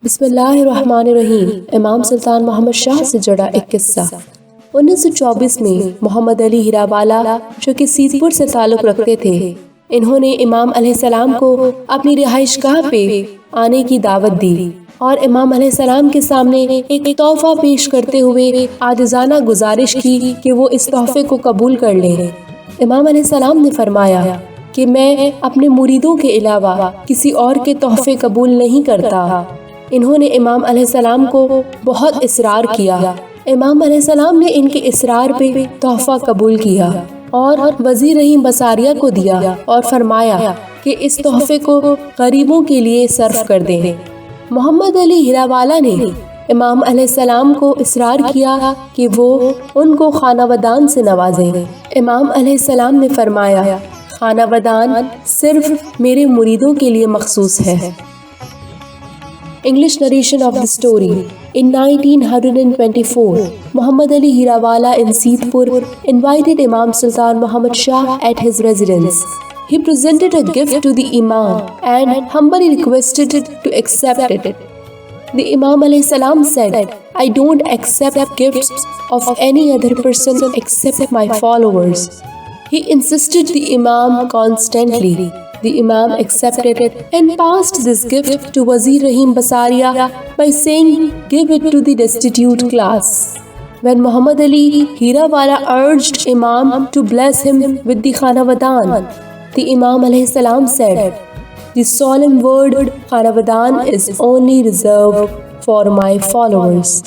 بسم اللہ الرحمن الرحیم۔ امام سلطان محمد شاہ سے جڑا ایک قصہ۔ 1924 میں محمد علی ہیرا والا جو کہ سیدپور سے تعلق رکھتے تھے، انہوں نے امام علیہ السلام کو اپنی رہائش گاہ پہ آنے کی دعوت دی اور امام علیہ السلام کے سامنے ایک تحفہ پیش کرتے ہوئے عاجزانہ گزارش کی کہ وہ اس تحفے کو قبول کر لیں۔ امام علیہ السلام نے فرمایا کہ میں اپنے مریدوں کے علاوہ کسی اور کے تحفے قبول نہیں کرتا۔ انہوں نے امام علیہ السلام کو بہت اصرار کیا۔ امام علیہ السلام نے ان کے اصرار پہ تحفہ قبول کیا اور وزیر رحیم بصاریہ کو دیا اور فرمایا کہ اس تحفے کو غریبوں کے لیے صرف کر دیں۔ محمد علی ہیرا والا نے امام علیہ السلام کو اصرار کیا کہ وہ ان کو خانہ ودان سے نوازیں۔ امام علیہ السلام نے فرمایا، خانہ ودان صرف میرے مریدوں کے لیے مخصوص ہے۔ English narration of the story. In 1924, Muhammad Ali Hirawala in Seedpur invited Imam Sultan Muhammad Shah at his residence. He presented a gift to the Imam and humbly requested to accept it. The Imam alayhi salam said, "I don't accept gifts of any other person except my followers." He insisted the Imam constantly. The Imam accepted it and passed this gift to Wazir Rahim Basaria by saying, "Give it to the destitute class." When Muhammad Ali Hirawala urged Imam to bless him with the Khana Wadan, the Imam alayhi salam said, "The solemn word Khana Wadan is only reserved for my followers."